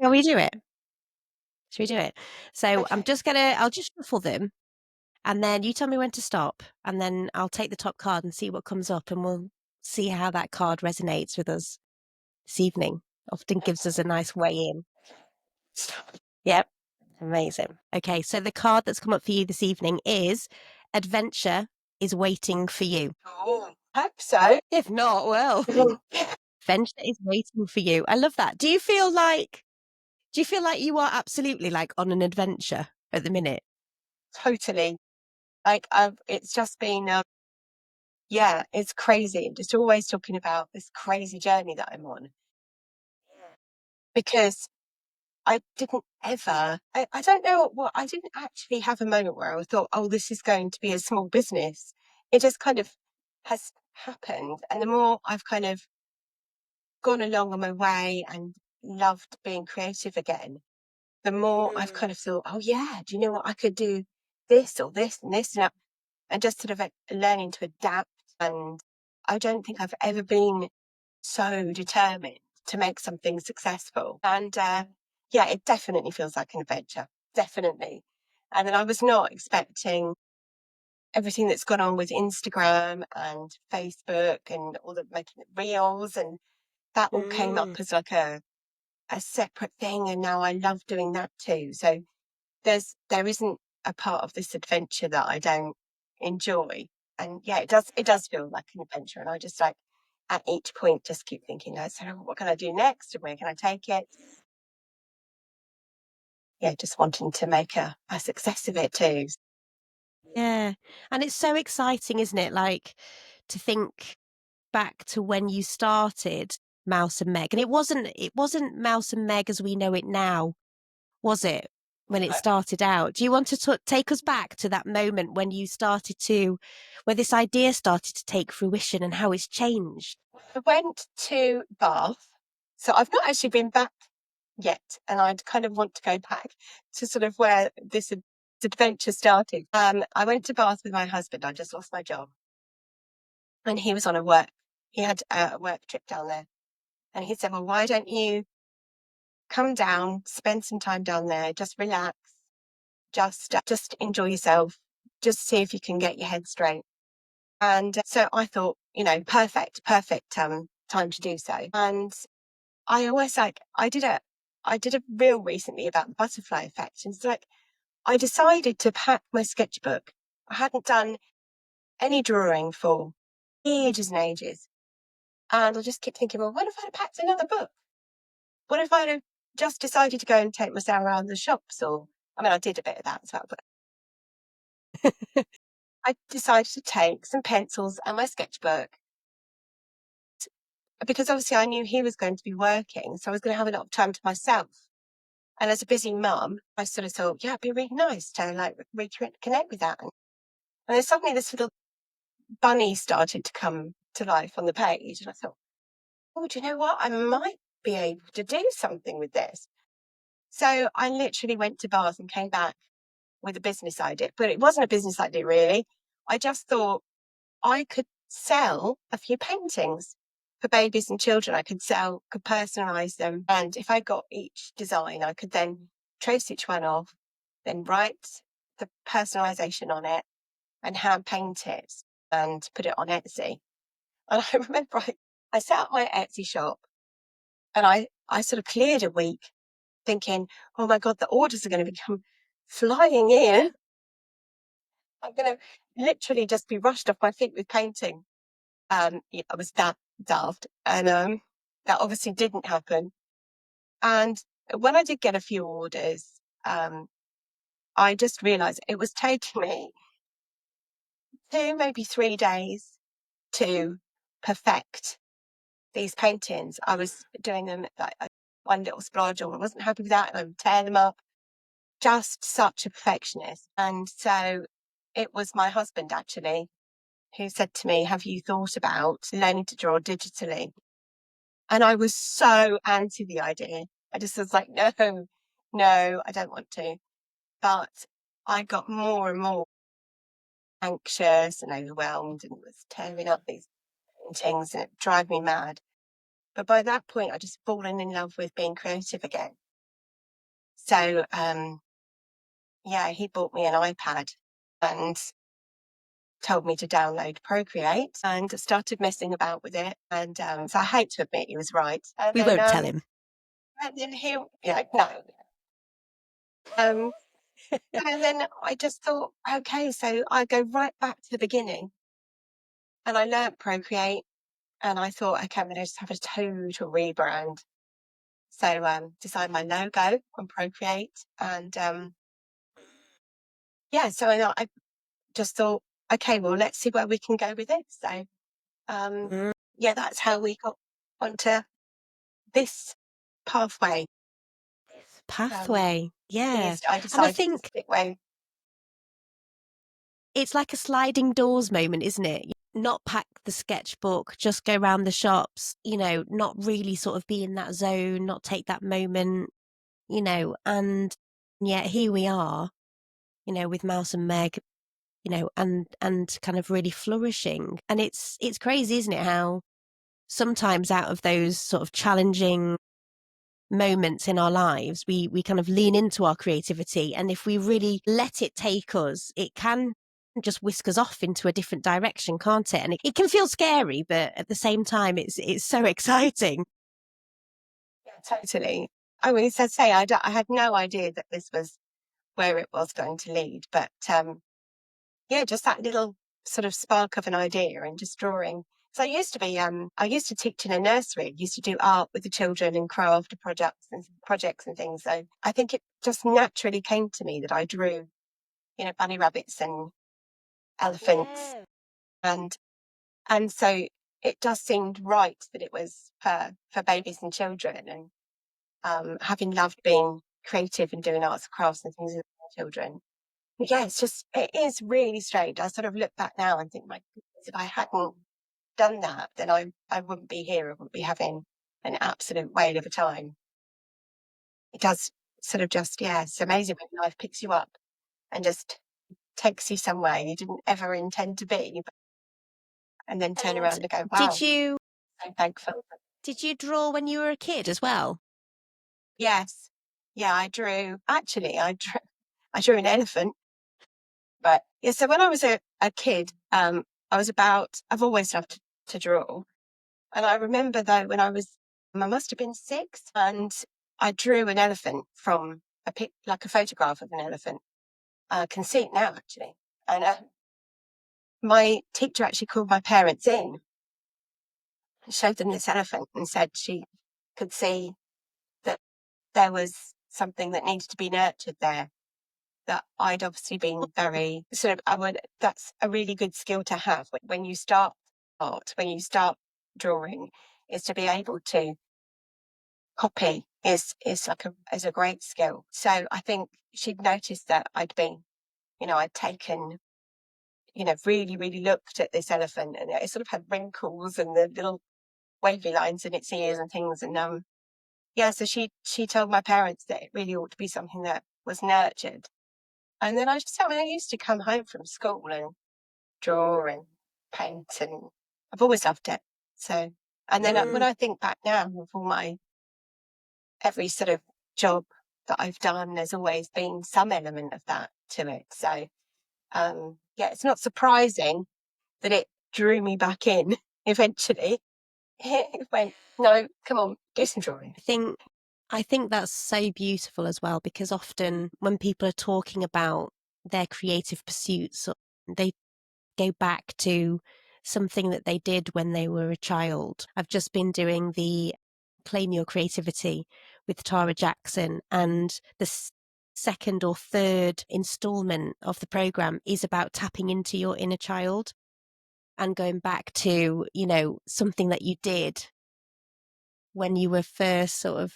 Shall we do it? Shall we do it? So Okay. I'll just shuffle them and then you tell me when to stop and then I'll take the top card and see what comes up and we'll see how that card resonates with us this evening. Often gives us a nice way in. Yep. Amazing. Okay, so the card that's come up for you this evening is Adventure is Waiting for You. Oh, hope so. If not, well, Adventure is waiting for you. I love that. Do you feel like you are absolutely like on an adventure at the minute? Totally. Like, it's just been, yeah, it's crazy. Just always talking about this crazy journey that I'm on because I didn't ever, I don't know what, I didn't actually have a moment where I thought, oh, this is going to be a small business. It just kind of has happened. And the more I've kind of gone along on my way and loved being creative again, the more I've kind of thought, oh, yeah, do you know what? I could do this or this and this and that, and just sort of learning to adapt. And I don't think I've ever been so determined to make something successful. And yeah, it definitely feels like an adventure, definitely. And then I was not expecting everything that's gone on with Instagram and Facebook and all the making reels, and that all came up as like a separate thing. And now I love doing that too. So there isn't a part of this adventure that I don't enjoy. And yeah, it does feel like an adventure. And I just like at each point just keep thinking, oh, so what can I do next? And where can I take it? Yeah, just wanting to make a success of it too. Yeah. And it's so exciting, isn't it? Like to think back to when you started Mouse and Meg. And it wasn't Mouse and Meg as we know it now, was it? When it started out. Do you want to take us back to that moment when you where this idea started to take fruition and how it's changed? I went to Bath. So I've not actually been back yet. And I'd kind of want to go back to sort of where this adventure started. I went to Bath with my husband. I just lost my job. And he was on he had a work trip down there. And he said, well, why don't you come down, spend some time down there, just relax, just enjoy yourself, just see if you can get your head straight. And so I thought, perfect time to do so. And I always I did a reel recently about the butterfly effect. And it's like, I decided to pack my sketchbook. I hadn't done any drawing for ages and ages. And I just kept thinking, well, what if I packed another book? What if I'd have just decided to go and take myself around the shops? Or, I mean, I did a bit of that as well, but I decided to take some pencils and my sketchbook because obviously I knew he was going to be working. So I was going to have a lot of time to myself. And as a busy mum, I sort of thought, yeah, it'd be really nice to like reconnect with that. And then suddenly this little bunny started to come to life on the page. And I thought, oh, do you know what? I might be able to do something with this. So I literally went to Bath and came back with a business idea, but it wasn't a business idea really. I just thought I could sell a few paintings for babies and children. Could personalize them. And if I got each design, I could then trace each one off, then write the personalization on it and hand paint it and put it on Etsy. And I remember I set up my Etsy shop and I sort of cleared a week thinking, oh my God, the orders are going to become flying in. I'm going to literally just be rushed off my feet with painting. Yeah, I was that daft. And that obviously didn't happen. And when I did get a few orders, I just realized it was taking me 2, maybe 3 days to perfect these paintings. I was doing them like one little splodge, or I wasn't happy with that, and I would tear them up. Just such a perfectionist. And so it was my husband actually who said to me, have you thought about learning to draw digitally? And I was so anti the idea. I just was like, no, no, I don't want to. But I got more and more anxious and overwhelmed and was tearing up these paintings and it drove me mad. But by that point, I just fallen in love with being creative again. So, yeah, he bought me an iPad and told me to download Procreate, and started messing about with it. And so I hate to admit he was right. We won't tell him. And then he, yeah, no. Um, and then I just thought, okay, so I go right back to the beginning, and I learnt Procreate, and I thought, okay, I'm going to just have a total rebrand. So designed my logo on Procreate, and yeah, so I just thought, okay, well, let's see where we can go with it. So Mm. yeah, that's how we got onto this pathway. Pathway. Yeah. I And I decided to think stick with. it's like a sliding doors moment, isn't it? Not pack the sketchbook, just go round the shops, not really sort of be in that zone, not take that moment, and yet here we are, with Mouse and Meg, and kind of really flourishing. And it's crazy, isn't it, how sometimes out of those sort of challenging moments in our lives, we kind of lean into our creativity, and if we really let it take us, it can just whisk us off into a different direction, can't it? And it can feel scary, but at the same time it's so exciting. Yeah, totally. I mean, as I say, I had no idea that this was where it was going to lead, but yeah, just that little sort of spark of an idea and just drawing. So I used to teach in a nursery, used to do art with the children and craft projects and things. So I think it just naturally came to me that I drew, bunny rabbits and elephants, Yeah. and so it just seemed right that it was for babies and children. And having loved being creative and doing arts and crafts and things with children. But yeah, it is really strange. I sort of look back now and think, my goodness, if I hadn't done that, then I wouldn't be here. I wouldn't be having an absolute whale of a time. It does sort of just, yeah, it's amazing when life picks you up and just takes you somewhere you didn't ever intend to be, and then turn And around and go, did wow, you so thankful. did you draw when you were a kid as well? Yes. Yeah, I drew an elephant. But yeah, so when I was a kid, I've always loved to draw. And I remember though, I must have been 6, and I drew an elephant from like a photograph of an elephant. I can see it now actually. And my teacher actually called my parents in and showed them this elephant and said she could see that there was something that needed to be nurtured there. That I'd obviously been very sort of, that's a really good skill to have when you start art, when you start drawing, is to be able to copy is a great skill. So I think she'd noticed that I'd taken, really, really looked at this elephant, and it sort of had wrinkles and the little wavy lines in its ears and things. And yeah, so she told my parents that it really ought to be something that was nurtured. And then I used to come home from school and draw and paint, and I've always loved it. So, and then when Mm. I think back now of every sort of job that I've done, there's always been some element of that to it. So, yeah, it's not surprising that it drew me back in eventually. It went, no, come on, do some drawing. I think that's so beautiful as well, because often when people are talking about their creative pursuits, they go back to something that they did when they were a child. I've just been doing the Claim Your Creativity with Tara Jackson, and the second or third installment of the program is about tapping into your inner child and going back to, something that you did when you were first sort of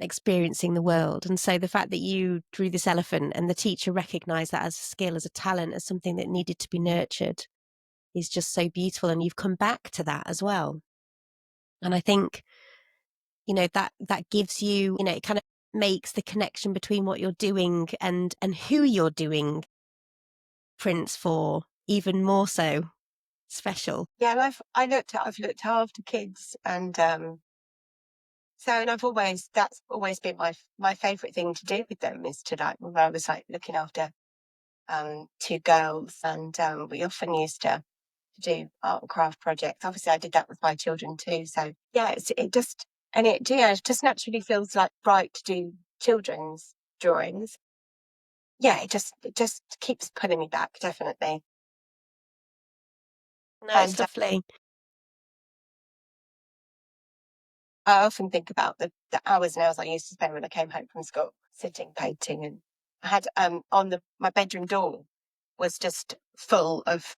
experiencing the world. And so the fact that you drew this elephant and the teacher recognized that as a skill, as a talent, as something that needed to be nurtured is just so beautiful. And you've come back to that as well. And I think, that gives you, it kind of makes the connection between what you're doing and who you're doing prints for even more so special. Yeah, and I've looked after kids, and So, and that's always been my favourite thing to do with them is to like, when I was like looking after two girls, and we often used to do art and craft projects. Obviously, I did that with my children too. So yeah, it just and it yeah, it just naturally feels like right to do children's drawings. Yeah, it just keeps pulling me back, definitely. No, it's And lovely. I often think about the hours and hours I used to spend when I came home from school, sitting painting, and I had on the my bedroom door was just full of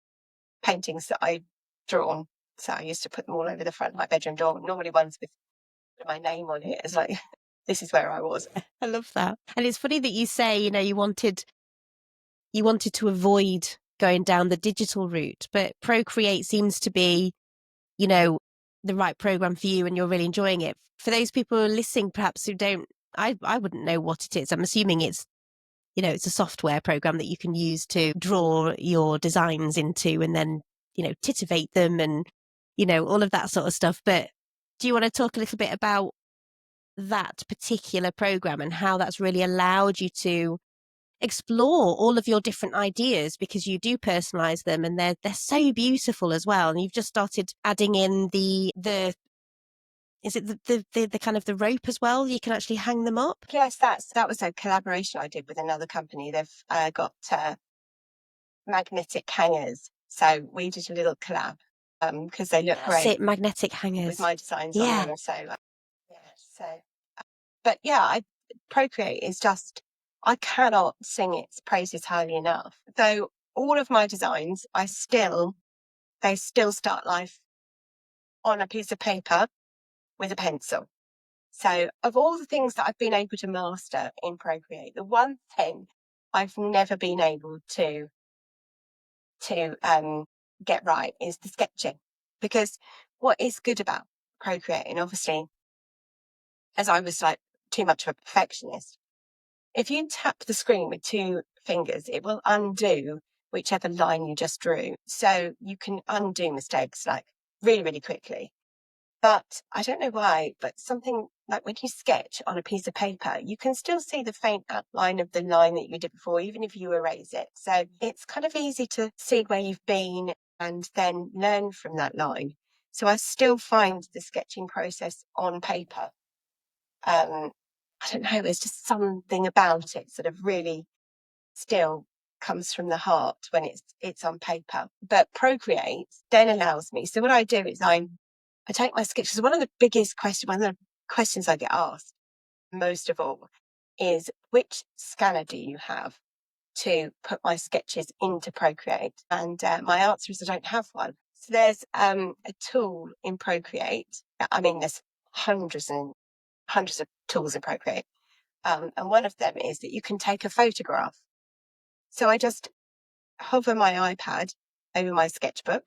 paintings that I'd drawn. So I used to put them all over the front of my bedroom door, normally ones with my name on it. It's like, this is where I was. I love that. And it's funny that you say, you wanted to avoid going down the digital route, but Procreate seems to be, you know, the right program for you and you're really enjoying it. For those people who are listening, perhaps who don't, I wouldn't know what it is. I'm assuming it's, it's a software program that you can use to draw your designs into and then, titivate them and, all of that sort of stuff. But do you want to talk a little bit about that particular program and how that's really allowed you to explore all of your different ideas, because you do personalize them and they're so beautiful as well, and you've just started adding in the is it the kind of the rope as well, you can actually hang them up. Yes, that was a collaboration I did with another company. They've got magnetic hangers. So we did a little collab because they look That's great it, magnetic with hangers. my designs on Yeah. them. So yeah, so but yeah, I Procreate is just I cannot sing its praises highly enough. Though all of my designs, they still start life on a piece of paper with a pencil. So, of all the things that I've been able to master in Procreate, the one thing I've never been able to get right is the sketching. Because what is good about Procreate, and obviously, as I was like too much of a perfectionist, if you tap the screen with two fingers, it will undo whichever line you just drew. So you can undo mistakes like really, really quickly. But I don't know why, but something like when you sketch on a piece of paper, you can still see the faint outline of the line that you did before, even if you erase it. So it's kind of easy to see where you've been and then learn from that line. So I still find the sketching process on paper. I don't know, there's just something about it sort of really still comes from the heart when it's on paper. But Procreate then allows me. So what I do is I take my sketches. One of the questions I get asked most of all is which scanner do you have to put my sketches into Procreate? And my answer is I don't have one. So there's a tool in Procreate. I mean, there's hundreds and hundreds of tools in Procreate. And one of them is that you can take a photograph. So I just hover my iPad over my sketchbook.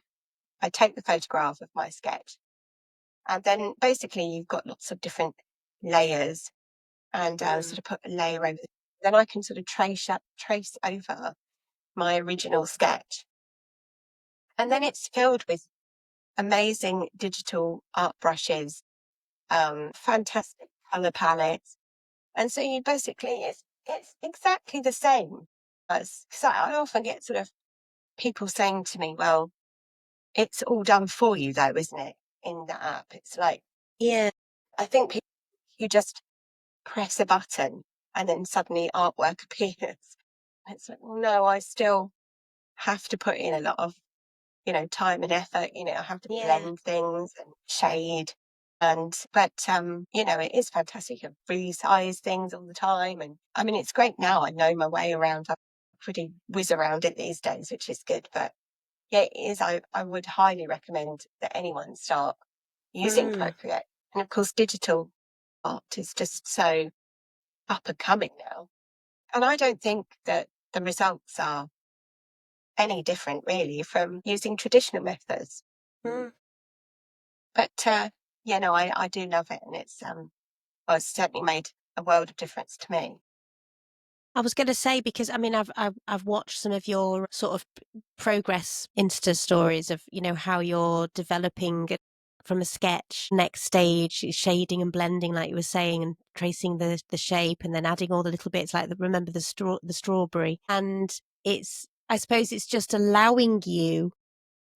I take the photograph of my sketch. And then basically you've got lots of different layers and sort of put a layer over. Then I can sort of trace over my original sketch. And then it's filled with amazing digital art brushes, fantastic color palettes. And so you basically, it's exactly the same as, because I often get sort of people saying to me, well, it's all done for you though, isn't it? In the app. It's like, Yeah. I think people, you just press a button and then suddenly artwork appears. It's like, well, no, I still have to put in a lot of, time and effort. I have to Yeah. blend things and shade. But it is fantastic. You can resize things all the time. And I mean, it's great now. I know my way around. I'm pretty whiz around it these days, which is good. But yeah, it is. I would highly recommend that anyone start using Mm. Procreate. And of course, digital art is just so up and coming now. And I don't think that the results are any different really from using traditional methods. Mm. But no, I do love it, and it's certainly made a world of difference to me. I was going to say, because I mean, I've watched some of your sort of progress Insta stories of how you're developing from a sketch. Next stage is shading and blending, like you were saying, and tracing the shape, and then adding all the little bits, like remember the strawberry. And I suppose it's just allowing you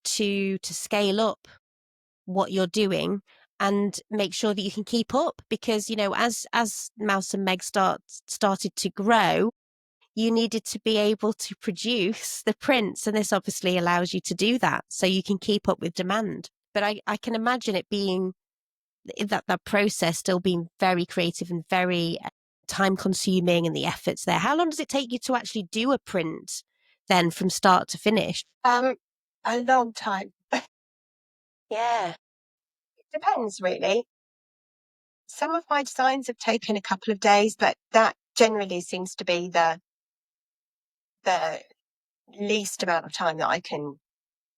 to scale up what you're doing and make sure that you can keep up, because as Mouse and Meg started to grow, you needed to be able to produce the prints, and this obviously allows you to do that so you can keep up with demand. But I can imagine it being that process still being very creative and very time consuming, and the efforts there. How long does it take you to actually do a print then, from start to finish? A long time. Yeah. It depends, really. Some of my designs have taken a couple of days, but that generally seems to be the least amount of time that I can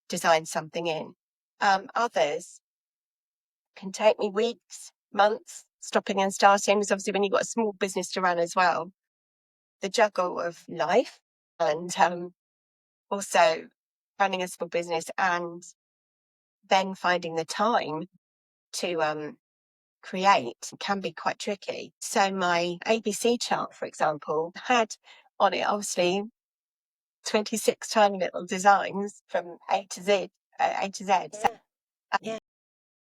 design something in. Others can take me weeks, months, stopping and starting. Because obviously, when you've got a small business to run as well, the juggle of life and also running a small business and then finding the time to create can be quite tricky. So my ABC chart, for example, had on it obviously 26 tiny little designs from A to Z. So Yeah.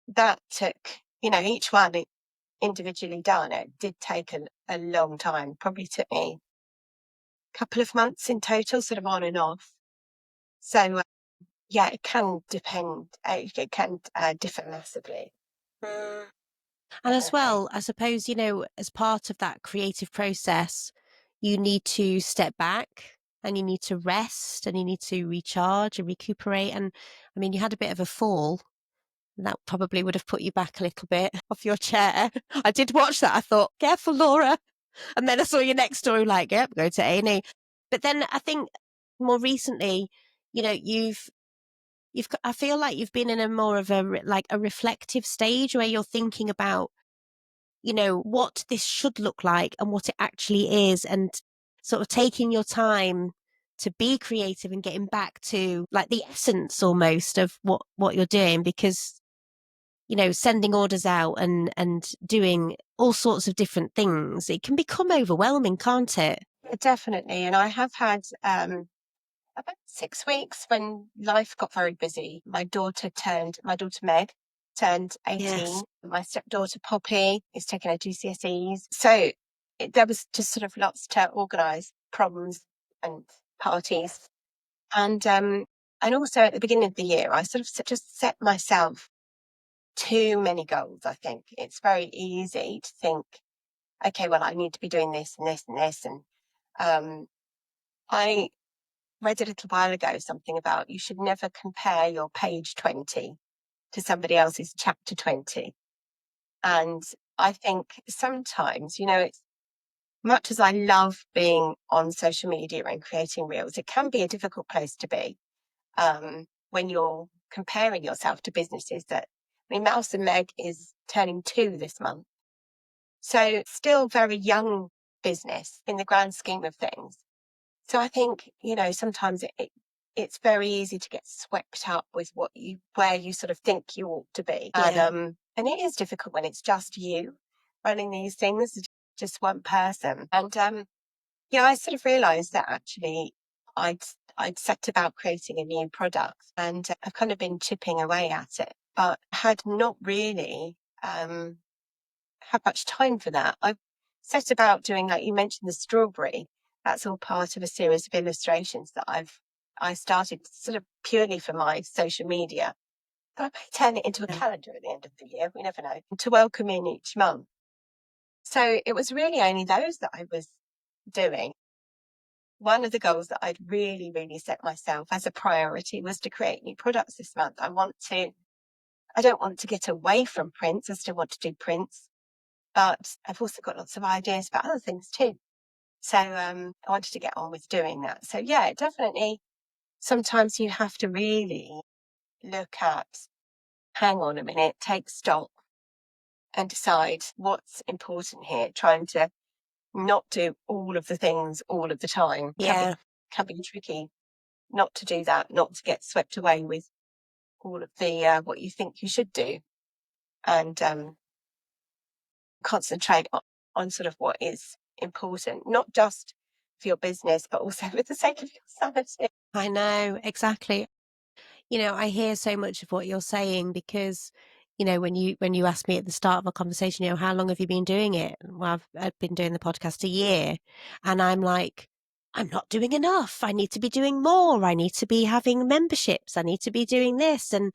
that took, each one individually done, it did take a long time. Probably took me a couple of months in total, sort of on and off. So yeah, it can depend. It can differ massively. Mm. And as Definitely. well, I suppose, as part of that creative process, you need to step back and you need to rest and you need to recharge and recuperate. And I mean, you had a bit of a fall. That probably would have put you back a little bit off your chair. I did watch that. I thought, careful, Laura. And then I saw your next story, like, yep, go to A&E. But then I think more recently, I feel like you've been in a more of a reflective stage where you're thinking about, what this should look like and what it actually is, and sort of taking your time to be creative and getting back to like the essence almost of what you're doing, because sending orders out and doing all sorts of different things, it can become overwhelming, can't it? Definitely. And I have had about 6 weeks when life got very busy. My daughter Meg turned 18. Yes. My stepdaughter Poppy is taking her GCSEs. So there was just sort of lots to organise, proms and parties. And also at the beginning of the year, I sort of just set myself too many goals. I think it's very easy to think, okay, well, I need to be doing this and this and this. And I read a little while ago something about you should never compare your page 20 to somebody else's chapter 20. And I think sometimes, it's much as I love being on social media and creating reels, it can be a difficult place to be when you're comparing yourself to businesses Mouse and Meg is turning 2 this month. So still very young business in the grand scheme of things. So I think, sometimes it's very easy to get swept up with where you sort of think you ought to be. Yeah. And it is difficult when it's just you running these things, just one person. And I sort of realised that actually I'd set about creating a new product, and I've kind of been chipping away at it, but had not really had much time for that. I set about doing, like you mentioned, the strawberry. That's all part of a series of illustrations that I started sort of purely for my social media. But I may turn it into a calendar at the end of the year. We never know. To welcome in each month. So it was really only those that I was doing. One of the goals that I'd really, really set myself as a priority was to create new products this month. I don't want to get away from prints. I still want to do prints, but I've also got lots of ideas for other things too. So I wanted to get on with doing that. So yeah, definitely sometimes you have to really look at, hang on a minute, take stock and decide what's important here, trying to not do all of the things all of the time. Yeah. Can be tricky not to do that, not to get swept away with all of the what you think you should do. and concentrate on sort of what is important, not just for your business, but also for the sake of your sanity. I know, exactly. I hear so much of what you're saying because, when you asked me at the start of our conversation, how long have you been doing it? Well, I've been doing the podcast a year, and I'm like, I'm not doing enough. I need to be doing more. I need to be having memberships. I need to be doing this, and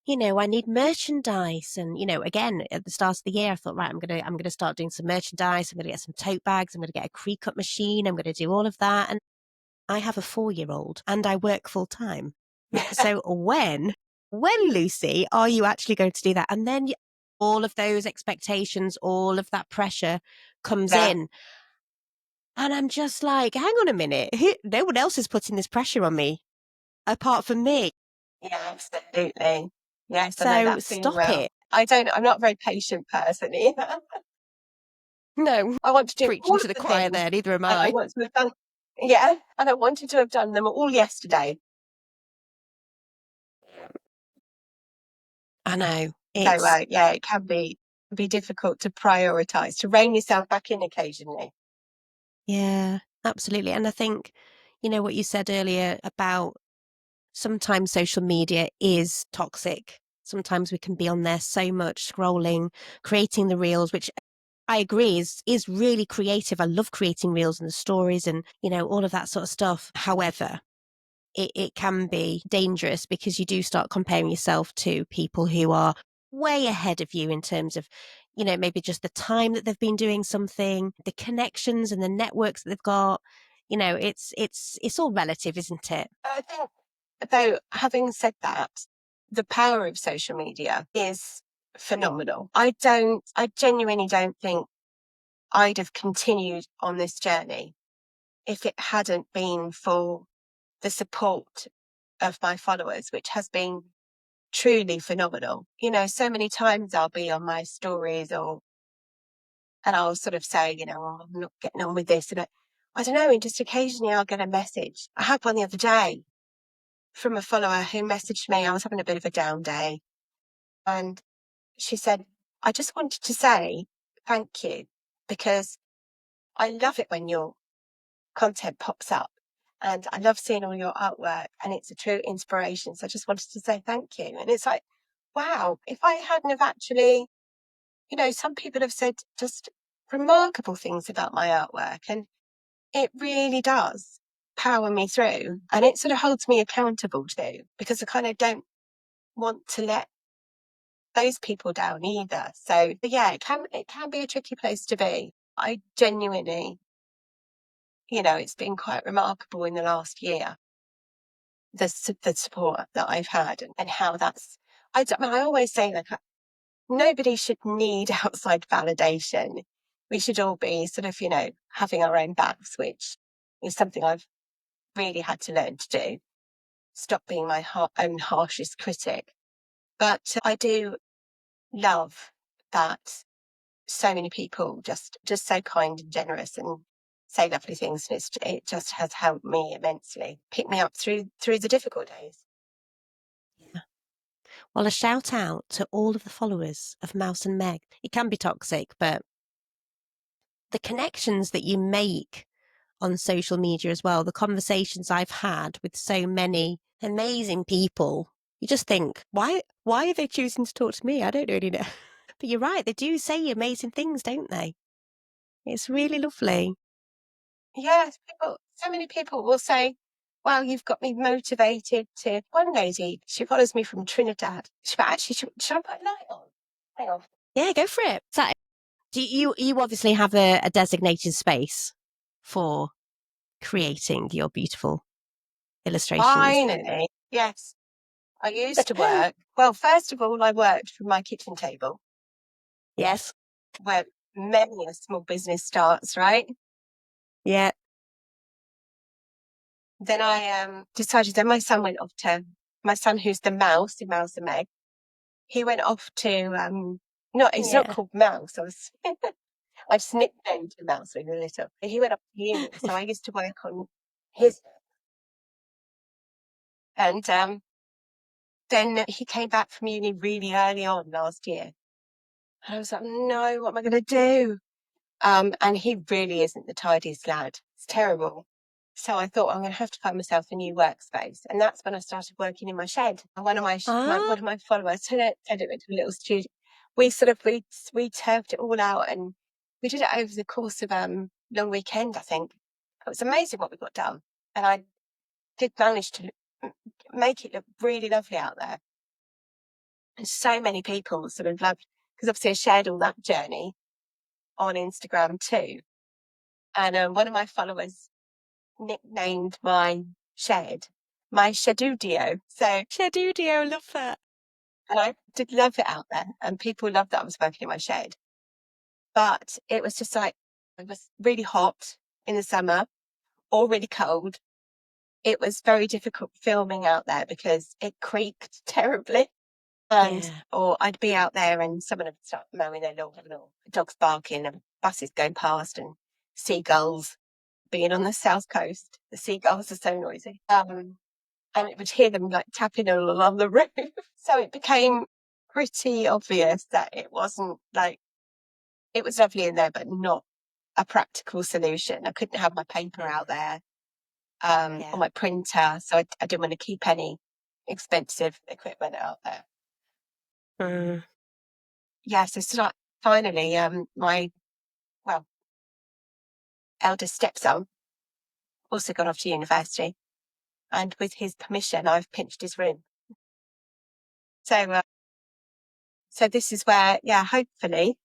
I need merchandise. And again, at the start of the year, I thought, right, I'm gonna start doing some merchandise. I'm gonna get some tote bags. I'm gonna get a Cricut machine. I'm gonna do all of that. And I have a 4-year-old, and I work full time. So when, Lucy, are you actually going to do that? And then all of those expectations, all of that pressure comes Yeah, in. And I'm just like, hang on a minute. No one else is putting this pressure on me apart from me. yeah, absolutely. Yes, I know So that feeling stop well. it. I'm not a very patient person either. No, I want to do preaching all to of the the choir things, there. Neither am and I I. want to have done, yeah, and I wanted to have done them all yesterday. I know. So, It's, yeah, it can be difficult to prioritize, to rein yourself back in occasionally. yeah, absolutely. And I think, what you said earlier about sometimes social media is toxic. Sometimes we can be on there so much scrolling, creating the reels, which I agree is really creative. I love creating reels and the stories and, all of that sort of stuff. However, it can be dangerous because you do start comparing yourself to people who are way ahead of you in terms of, maybe just the time that they've been doing something, the connections and the networks that they've got. It's all relative, isn't it? I think, though, having said that, the power of social media is phenomenal. I genuinely don't think I'd have continued on this journey if it hadn't been for the support of my followers, which has been truly phenomenal. So many times I'll be on my stories and I'll sort of say, "Oh, I'm not getting on with this." And I don't know, and just occasionally I'll get a message. I had one the other day from a follower who messaged me. I was having a bit of a down day. And she said, "I just wanted to say thank you because I love it when your content pops up. And I love seeing all your artwork and it's a true inspiration. So I just wanted to say thank you." And it's like, wow, if I hadn't have actually, some people have said just remarkable things about my artwork. And it really does power me through. And it sort of holds me accountable too, because I kind of don't want to let those people down either. So yeah, it can be a tricky place to be. I genuinely, it's been quite remarkable in the last year, the support that I've had and how that's. I always say like nobody should need outside validation. We should all be sort of having our own backs, which is something I've really had to learn to do. Stop being my own harshest critic. But I do love that so many people just so kind and generous and say lovely things, and it just has helped me immensely, pick me up through the difficult days. Yeah. Well, a shout out to all of the followers of Mouse and Meg. It can be toxic, but the connections that you make on social media as well, the conversations I've had with so many amazing people, you just think, why are they choosing to talk to me? I don't really know. But you're right, they do say amazing things, don't they? It's really lovely. Yes, so many people will say, "Well, you've got me motivated to." One lady, she follows me from Trinidad. Actually, should I put a light on? Hang on. Yeah, go for it. So, do you obviously have a designated space for creating your beautiful illustrations? Finally, yes. I used to work. Well, first of all, I worked from my kitchen table, Yes. where many a small business starts, right? Yeah. Then I decided. Then my son went off to my son, who's the mouse in Mouse and Meg. He went off to not. It's not Yeah. called Mouse. I just nicknamed him Mouse when he was little. He went up to uni, so I used to work on his and then he came back from uni really early on last year. And I was like, no, what am I going to do? And he really isn't the tidiest lad. It's terrible. So I thought I'm going to have to find myself a new workspace, and that's when I started working in my shed. And one of Ah, one of my followers turned it into a little studio. We turfed it all out, and we did it over the course of long weekend. I think it was amazing what we got done, and I did manage to make it look really lovely out there. And so many people sort of loved, because obviously I shared all that journey on Instagram too. And one of my followers nicknamed my shed my Shedudio. So, Shedudio, love that. and I did love it out there, and people loved that I was working in my shed. But it was just like, it was really hot in the summer or really cold. It was very difficult filming out there because it creaked terribly. And, Yeah. or I'd be out there and someone would start mowing their lawn, and dogs barking and buses going past and seagulls. Being on the south coast, the seagulls are so noisy. And it would hear them like tapping all along the roof. So it became pretty obvious that it wasn't like, it was lovely in there, but not a practical solution. I couldn't have my paper Yeah. out there, or Yeah. my printer. So I didn't want to keep any expensive equipment out there. Mm. Yeah, so finally, my, well, eldest stepson also got off to university. And with his permission, I've pinched his room. So, so this is where, yeah, hopefully,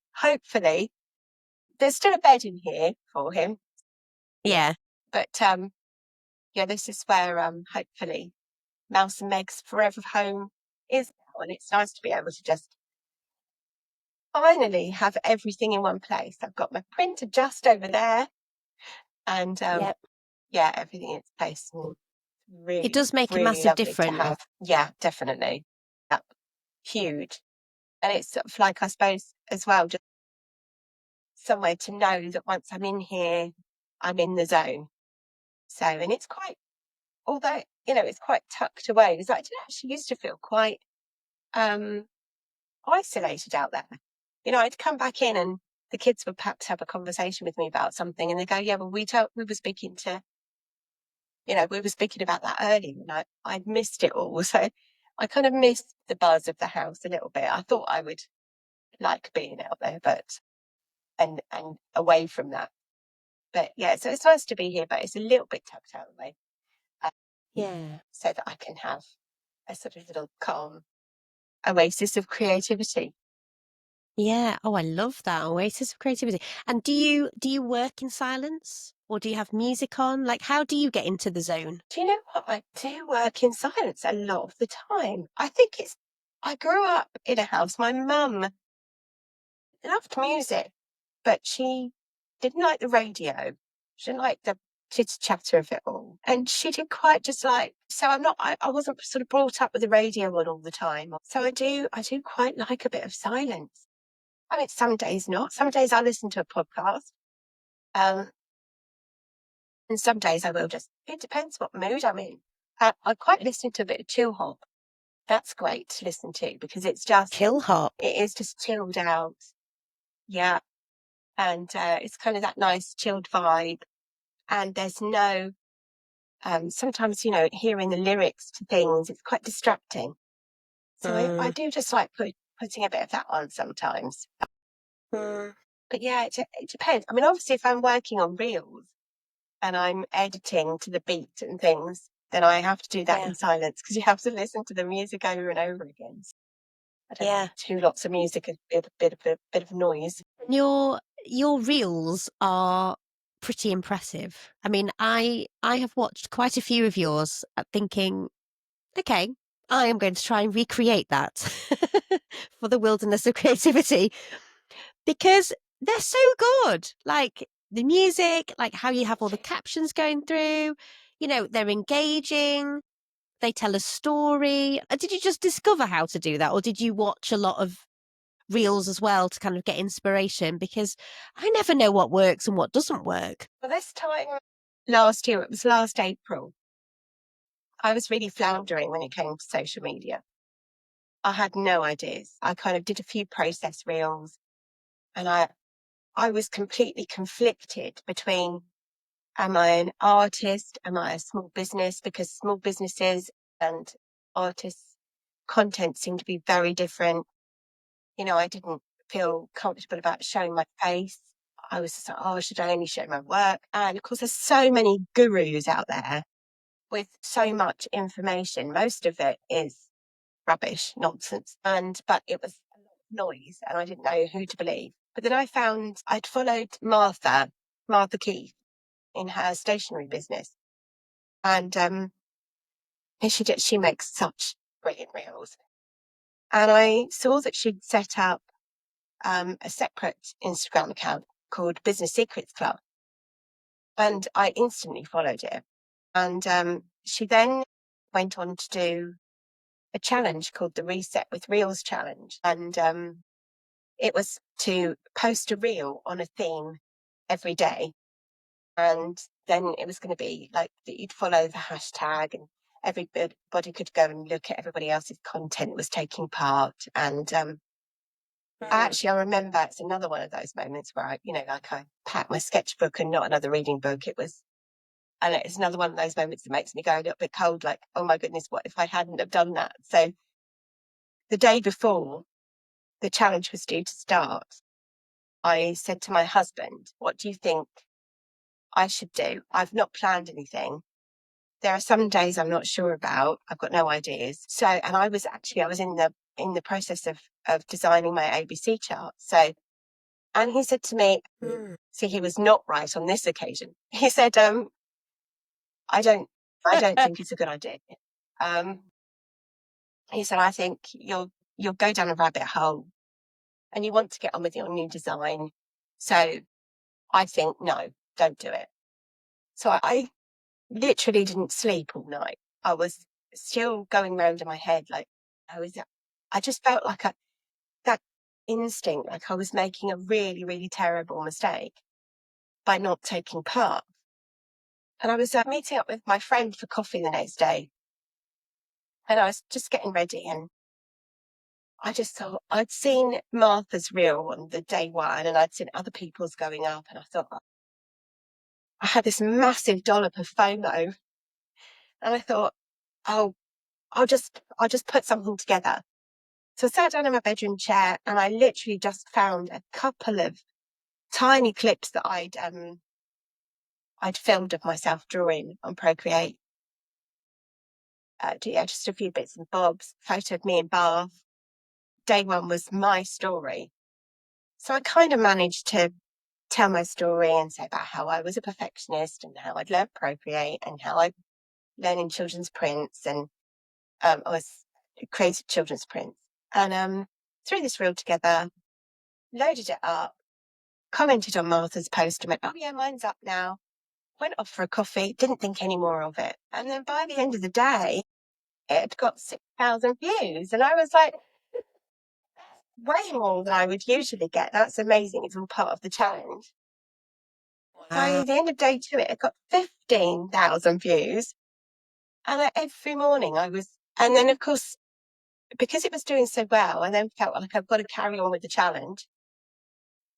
there's still a bed in here for him. Yeah. But yeah, this is where hopefully Mouse and Meg's forever home is now. And it's nice to be able to just finally have everything in one place. I've got my printer just over there, and Yeah. yeah, everything in its place. And It really, does make a really massive lovely to difference. have. Yeah, definitely. Yeah, huge. And it's sort of like, I suppose, as well, just somewhere to know that once I'm in here, I'm in the zone. So, and it's quite, although, it's quite tucked away, because I did actually used to feel quite um, isolated out there. I'd come back in and the kids would perhaps have a conversation with me about something, and they go, yeah, well, we were speaking to, we were speaking about that earlier, and I'd missed it all. So I kind of missed the buzz of the house a little bit. I thought I would like being out there, but, and away from that. But yeah, so it's nice to be here, but it's a little bit tucked out of the way, uh, Yeah. so that I can have a sort of little calm oasis of creativity. Yeah. Oh, I love that oasis of creativity. And do you work in silence or do you have music on? Like, how do you get into the zone? Do you know what? I do work in silence a lot of the time. I grew up in a house. My mum loved music, but she didn't like the radio. She didn't like the chitter chatter of it all. And she didn't quite just like, so I wasn't sort of brought up with the radio on all the time. So I do quite like a bit of silence. I mean, some days not. Some days I listen to a podcast. Um, and some days I will just, it depends what mood I'm in. I quite listen to a bit of chill hop. That's great to listen to because Chill hop. it is just chilled out. Yeah. And it's kind of that nice chilled vibe. And there's no, sometimes, hearing the lyrics to things, it's quite distracting. So I Mm, do just like putting a bit of that on sometimes. mm, But yeah, it depends. I mean, obviously, if I'm working on reels and I'm editing to the beat and things, then I have to do that yeah. in silence because you have to listen to the music over and over again. So I don't Yeah. do lots of music, a bit of noise. Your reels are pretty impressive. I mean, I have watched quite a few of yours thinking, okay, I am going to try and recreate that for the wilderness of creativity because they're so good. Like the music, like how you have all the captions going through, they're engaging, they tell a story. Did you just discover how to do that, or did you watch a lot of reels as well to kind of get inspiration? Because I never know what works and what doesn't work. Well, this time last year, it was last April, I was really floundering when it came to social media. I had no ideas. I kind of did a few process reels, and I was completely conflicted between, am I an artist? Am I a small business? Because small businesses and artists' content seemed to be very different. You know, I didn't feel comfortable about showing my face. I was just like, oh, should I only show my work? And of course, there's so many gurus out there with so much information. Most of it is rubbish, nonsense. But it was a lot of noise and I didn't know who to believe. But then I found I'd followed Martha Keith in her stationery business. And she makes such brilliant reels. And I saw that she'd set up a separate Instagram account called Business Secrets Club. And I instantly followed it. And she then went on to do a challenge called the Reset with Reels Challenge. And it was to post a reel on a theme every day. And then it was going to be like that you'd follow the hashtag and everybody could go and look at everybody else's content was taking part. And I remember it's another one of those moments where I packed my sketchbook and not another reading book. And it's another one of those moments that makes me go a little bit cold, like, oh my goodness, what if I hadn't have done that? So the day before the challenge was due to start, I said to my husband, what do you think I should do? I've not planned anything. There are some days I'm not sure about. I've got no ideas. So, and I was in the process of designing my ABC chart. So, and he said to me, see, he was not right on this occasion. He said, I don't think it's a good idea. He said, I think you'll go down a rabbit hole and you want to get on with your new design. So I think, no, don't do it. So I literally didn't sleep all night. I was still going round in my head, like, how is that? I just felt like that instinct, like I was making a really, really terrible mistake by not taking part. And I was meeting up with my friend for coffee the next day. And I was just getting ready. And I just thought I'd seen Martha's reel on the day one and I'd seen other people's going up. And I thought, I had this massive dollop of FOMO. And I thought, oh, I'll just put something together. So I sat down in my bedroom chair and I literally just found a couple of tiny clips that I'd filmed of myself drawing on Procreate. Just a few bits and bobs, photo of me in Bath. Day one was my story. So I kind of managed to tell my story and say about how I was a perfectionist and how I'd learned Procreate and how I learned in children's prints and I was created children's prints. And threw this reel together, loaded it up, commented on Martha's post and went, oh yeah, mine's up now. Went off for a coffee, didn't think any more of it. And then by the end of the day, it had got 6,000 views. And I was like, way more than I would usually get. That's amazing. It's all part of the challenge. By the end of day two, it got 15,000 views. And every morning and then of course, because it was doing so well, I then felt like I've got to carry on with the challenge.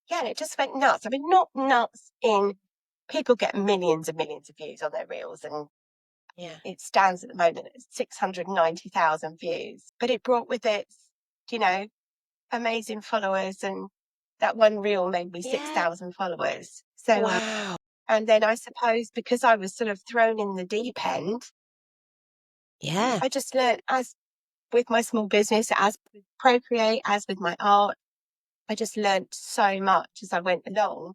Yeah, and it just went nuts. I mean, not nuts in people get millions and millions of views on their reels, and it stands at the moment at 690,000 views. But it brought with it, you know, amazing followers, and that one reel made me 6,000 followers. So, Wow. and then I suppose because I was sort of thrown in the deep end, Yeah. I just learned, as with my small business, as with Procreate, as with my art, I just learned so much as I went along,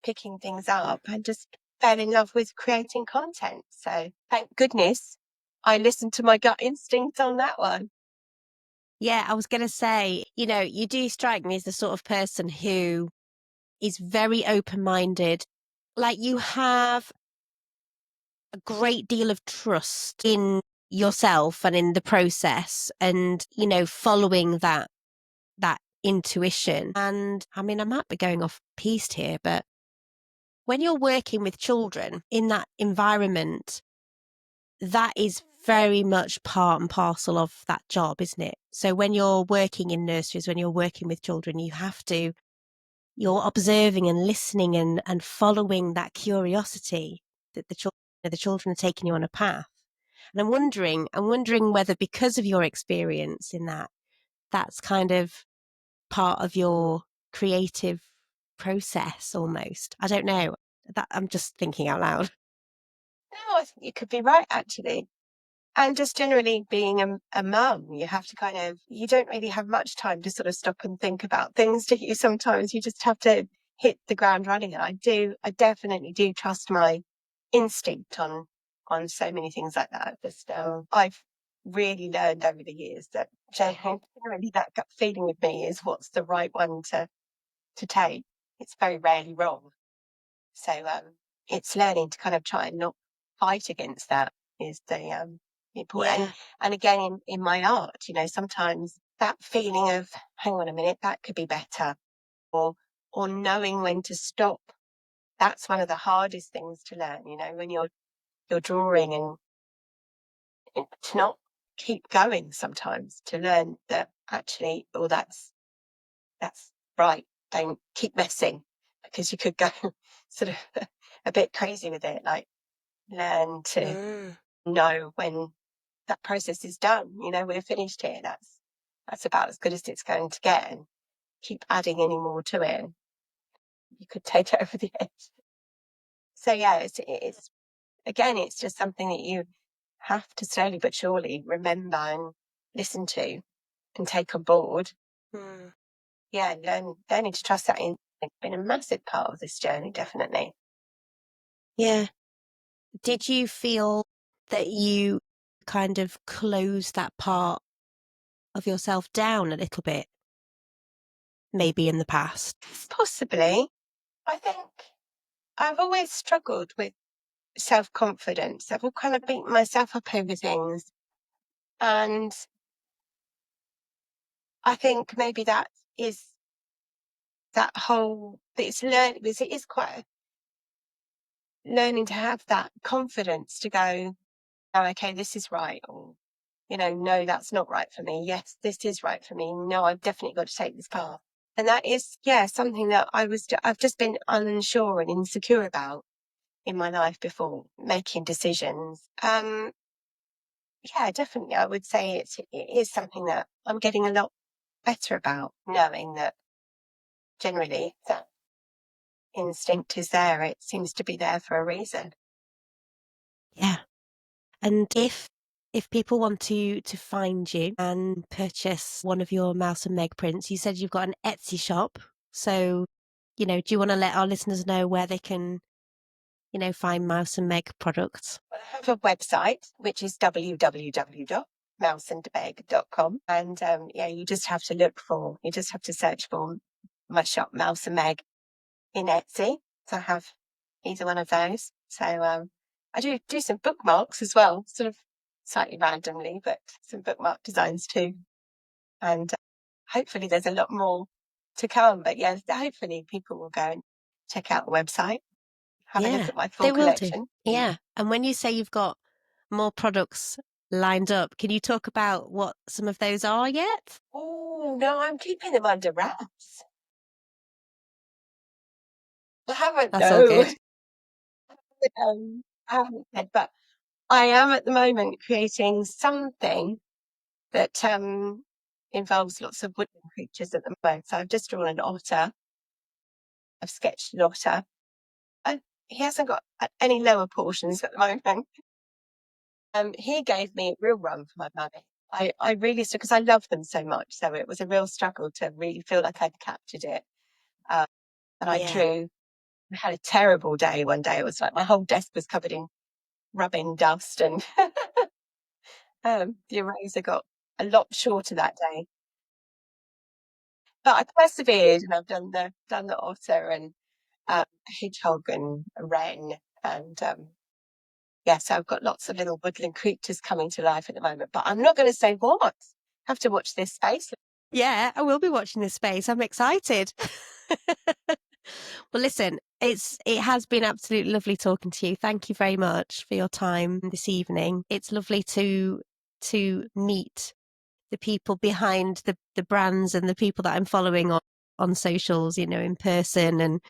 picking things up and just fell in love with creating content. So thank goodness I listened to my gut instinct on that one. Yeah, I was going to say, you do strike me as the sort of person who is very open-minded. Like you have a great deal of trust in yourself and in the process and, following that intuition. And I mean, I might be going off piste here, but when you're working with children in that environment, that is very much part and parcel of that job, isn't it? So when you're working in nurseries, when you're working with children, you're observing and listening and following that curiosity that the children are taking you on a path. And I'm wondering whether because of your experience in that, that's kind of part of your creative process almost. I don't know. That I'm just thinking out loud. No, I think you could be right, actually. And just generally being a mum, you have to kind of, you don't really have much time to sort of stop and think about things, do you? Sometimes you just have to hit the ground running. And I definitely do trust my instinct on so many things like that. Just, I've really learned over the years that generally that gut feeling with me is what's the right one to take. It's very rarely wrong. So, it's learning to kind of try and not fight against that is the important. Yeah. And again, in my art, sometimes that feeling of, hang on a minute, that could be better, or or knowing when to stop. That's one of the hardest things to learn. When you're drawing and to not keep going sometimes, to learn that actually, oh, that's right. Don't keep messing, because you could go sort of a bit crazy with it. Like, learn to Mm. know when that process is done. We're finished here. That's about as good as it's going to get. And keep adding any more to it, you could take it over the edge. So yeah, it's again, it's just something that you have to slowly but surely remember and listen to and take on board. Mm. Yeah, learning to trust that in. It's been a massive part of this journey, definitely. Yeah. Did you feel that you kind of closed that part of yourself down a little bit, maybe in the past? Possibly. I think I've always struggled with self-confidence. I've all kind of beaten myself up over things. And I think maybe that is that whole, it's learn because it is quite learning to have that confidence to go, oh, okay, this is right, or no, that's not right for me. Yes, this is right for me. No, I've definitely got to take this path. And that is, yeah, something that I've just been unsure and insecure about in my life before making decisions. Yeah, definitely. I would say it is something that I'm getting a lot better about, knowing that generally that instinct is there. It seems to be there for a reason. Yeah. And if people want to find you and purchase one of your Mouse and Meg prints, you said you've got an Etsy shop. So, do you want to let our listeners know where they can, find Mouse and Meg products? I have a website, which is www.mouseandmeg.com. And yeah, you just have to search for my shop, Mouse and Meg, in Etsy. So I have either one of those. So I do some bookmarks as well, sort of slightly randomly, but some bookmark designs too. And hopefully there's a lot more to come. But yeah, hopefully people will go and check out the website, have a look Yeah, at my full they will do. collection. Yeah. And when you say you've got more products lined up, can you talk about what some of those are yet? Oh, no, I'm keeping them under wraps. I haven't, That's all no. good. I haven't said, but I am at the moment creating something that involves lots of woodland creatures at the moment. So I've just drawn an otter. I've sketched an otter. And he hasn't got any lower portions at the moment. He gave me a real run for my money. I really, because I love them so much. So it was a real struggle to really feel like I'd captured it. And I Yeah. drew, I had a terrible day one day. It was like my whole desk was covered in rubbing dust, and the eraser got a lot shorter that day. But I persevered, and I've done the otter and a hedgehog and a wren, and yeah, so I've got lots of little woodland creatures coming to life at the moment. But I'm not going to say what. Have to watch this space. Yeah, I will be watching this space. I'm excited. Well, listen, it has been absolutely lovely talking to you. Thank you very much for your time this evening. It's lovely to meet the people behind the brands and the people that I'm following on socials, in person, and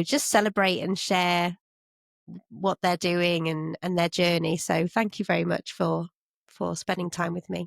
just celebrate and share what they're doing and their journey. So thank you very much for spending time with me.